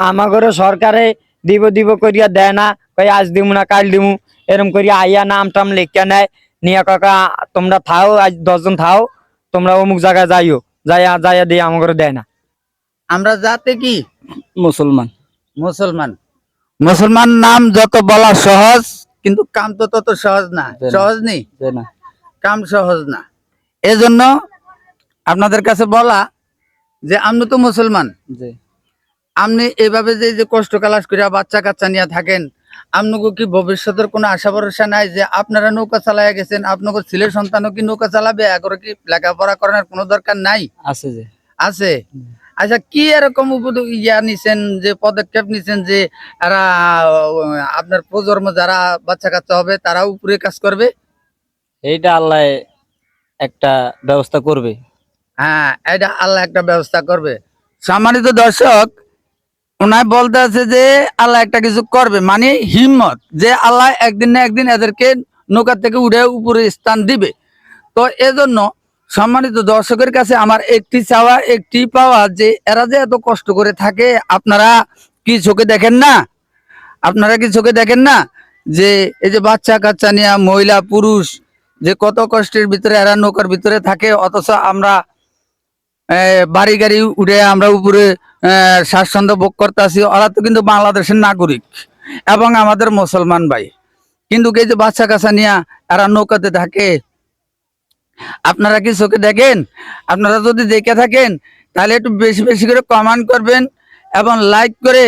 আমাগরে সরকারে দিব দিব করিয়া দেয় না, কই আজ দিমু না কাল দিমু, এরম করিয়া আইয়া নাম টাম লেখা নেয়, নিয়া কাকা তোমরা থাও, আজ 10 জন থাও, তোমরা অমুক জায়গায় যাইও, যাইয়া যাইয়া দিয়ে আমাগরে দেয় না। আমরা জাতে কি মুসলমান। মুসলমান। মুসলমান নাম যত বলা সহজ, কিন্তু কাম তো তত সহজ না। সহজ নেই, কাম সহজ না। এজন্য আপনাদের কাছে বলা যে আপনি তো মুসলমান, আপনি এভাবে যে কষ্ট কালাস করিয়া বাচ্চা কাচ্চা নিয়ে থাকেন, আপনাকে কি ভবিষ্যতের কোনো আশা ভরসা নাই যে আপনারা নৌকা চালাইয়া গেছেন, আপনাকে ছেলে সন্তানও কি নৌকা চালাবে? এখন কি লেখাপড়া করার কোনো দরকার নাই? আছে যে আছে। আচ্ছা, কি এরকম ইয়া নিছেন, যে পদক্ষেপ নিছেন যে এরা আপনার প্রজন্ম যারা বাচ্চা কাচ্চা হবে তারা উপরে কাজ করবে? এইটা আল্লাহ একটা ব্যবস্থা করবে। হ্যাঁ, এটা আল্লাহ একটা ব্যবস্থা করবে। সম্মানিত দর্শক, ওনায় বলতে আছে যে আল্লাহ একটা কিছু করবে, মানে হিম্মত, যে আল্লাহ একদিন না একদিন এদেরকে নৌকা থেকে উঠে উপরে স্থান দিবে। তো এজন্য সম্মানিত দর্শকের কাছে আমার একটি চাওয়া, একটি পাওয়া, যে এরা যে এত কষ্ট করে থাকে, আপনারা কি চোখে দেখেন না? আপনারা কি চোখে দেখেন না যে এই যে বাচ্চা কাচ্চা নিয়ে মহিলা পুরুষ যে কত কষ্টের ভিতরে এরা নৌকার ভিতরে থাকে, অথচ আমরা বাড়ি গাড়ি উঠে আমরা উপরে স্বাচ্ছন্দ্য ভোগ করতেছি। ওরা তো কিন্তু বাংলাদেশের নাগরিক এবং আমাদের মুসলমান ভাই, কিন্তু এই যে বাচ্চা কাচ্চা নিয়ে এরা নৌকাতে থাকে, আপনারা কি চোখে দেখেন? আপনারা যদি দেখে থাকেন তাহলে একটু বেশি বেশি করে কমেন্ট করবেন এবং লাইক করে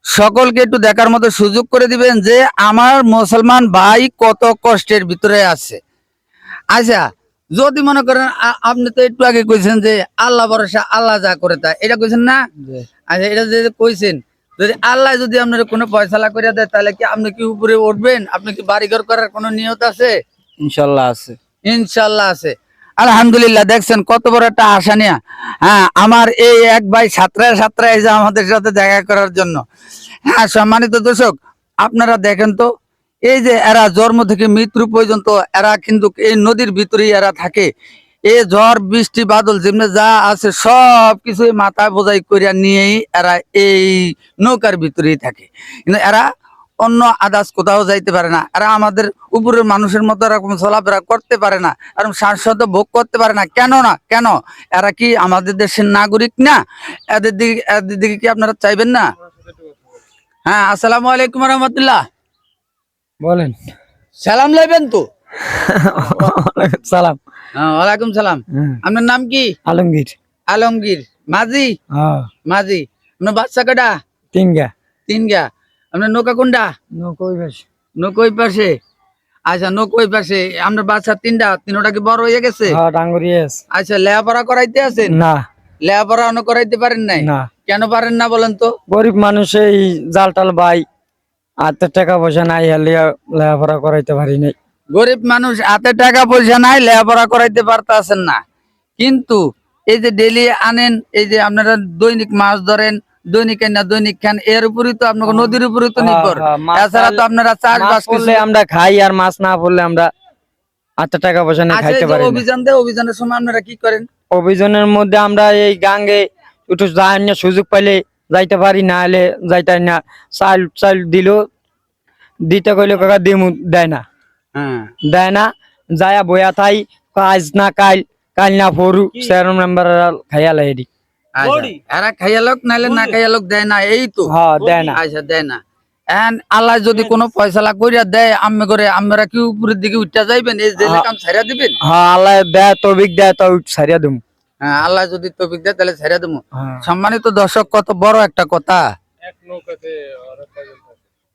সকলকে একটু দেখার মতো সুযোগ করে দিবেন যে আমার মুসলমান ভাই কত কষ্টের ভিতরে আছে। আচ্ছা, যদি মনে করেন আপনি তো একটু আগে কইছেন যে আল্লাহ ভরসা, আল্লাহ যা করে তা, এটা কইছেন না? আচ্ছা, এটা যে কইছেন, যদি আল্লাহ যদি আপনার কোনো ফয়সালা করে দেয়, তাহলে কি আপনি কি উপরে উঠবেন? আপনি কি বাড়িঘর করার কোনো নিয়ত আছে? ইনশাল্লাহ আছে। ইনশাল্লাহ আছে। আলহামদুলিল্লাহ, দেখছেন কত বড় একটা আশা নিয়া। হ্যাঁ, আমার এই এক ভাই সাতটায় সাতটায় যে আমাদের সাথে দেখা করার জন্য। হ্যাঁ, সম্মানিত দর্শক, আপনারা দেখেন তো, এই যে এরা জন্ম থেকে মৃত্যু পর্যন্ত এরা কিন্তু এই নদীর ভিতরেই এরা থাকে। এই ঝড় বৃষ্টি বাদল যেমনি যা আছে সব কিছু মাথায় বোঝাই করিয়া নিয়েই এরা এই নৌকার ভিতরেই থাকে। কিন্তু এরা অন্য আদার্স কোথাও যাইতে পারে না। এরা আমাদের উপরের মানুষের মতো এরকম চলাফেরা করতে পারে না, এরকম স্বাস্থ্য ভোগ করতে পারে না। কেন না? কেন? এরা কি আমাদের দেশের নাগরিক না? এদের দিকে কি আপনারা চাইবেন না? হ্যাঁ, আসসালামু আলাইকুম রহমতুল্লাহ। বলেন। সালাম লাইবেন তো? সালাম। ওয়ালাইকুম সালাম। আপনার নাম কি? আলমগীর। আলমগীর। মাঝি? মাঝি। আপনার বাচ্চা কটা? 3 গা। 3 গা। আপনার নৌকা কোনটা? নৌকোই পাশে। নৌকোই পাশে। আচ্ছা, নৌকোই পাশে। আপনার বাচ্চা 3টা, 3টা কি বড় হয়ে গেছে? হ্যাঁ, ডাঙ্গরিয়াস। আচ্ছা, লেখাপড়া করাইতে আছেন? না। লেখাপড়া অন্য করাইতে পারেন নাই? না। কেন পারেন না বলেন তো? গরিব মানুষ, এই জাল টাল ভাই, হাতে টাকা পয়সা নাই, লেখাপড়া করাইতে পারি নাই। গরিব মানুষ, হাতে টাকা পয়সা নাই, লেখাপড়া করাইতে পারতেছেন না। কিন্তু এই যে ডেলি আনেন, এই যে আপনারা দৈনিক মাছ ধরেন, দৈনিক না দৈনিক খান, এর উপরই তো আপনাকে নদীর উপরই তো নির্ভর। এছাড়া তো আপনারা চাষবাস করলে আমরা খাই, আর মাছ না পড়লে আমরা হাতে টাকা পয়সা নেই, খাইতে পারি না। অভিযানের সময় আপনারা কি করেন? অভিযানের মধ্যে আমরা এই গাঙ্গে একটু সুযোগ পাইলে যাইতে পারি, না হলে যাইতে না। চাল চাল দিল, দিতে কইলে কাকা দিমু, দেয় না। দেয় না, যায়া বয়া থাই, আজ না কাল, কাল না পরু, সেরকম নাম্বার খাইয়া লাইডি। এরা খাইয়া লোক নাইলে না খাইয়া লোক দেয় না, এই তো। হ্যাঁ, দেয় না। আচ্ছা, দেয় না। আল্লাহ যদি কোনো ফয়সালা করিয়া দেয়, আমি করে আমরা কি উপরের দিকে উঠা যাইবেন? এই জেলে কাম ছাড়িয়া দিবেন? হ্যাঁ, আল্লাহ দেয় তৌফিক দেয় তো ছাড়িয়া দেবো। হ্যাঁ, আল্লাহ যদি তৌফিক দেয় তাহলে ছাড়িয়া দেবো। সম্মানিত দর্শক, কত বড় একটা কথা।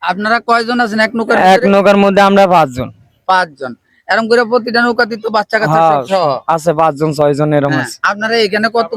আপনারা কয়জন আছেন এক নৌকার? এক নৌকার মধ্যে আমরা 5 জন। 5 জন। এরকম করে প্রতিটা নৌকাতে তো বাচ্চা কাচ্চা সহ আছে 5 জন 6 জন এরকম আছে। আপনারা এখানে কত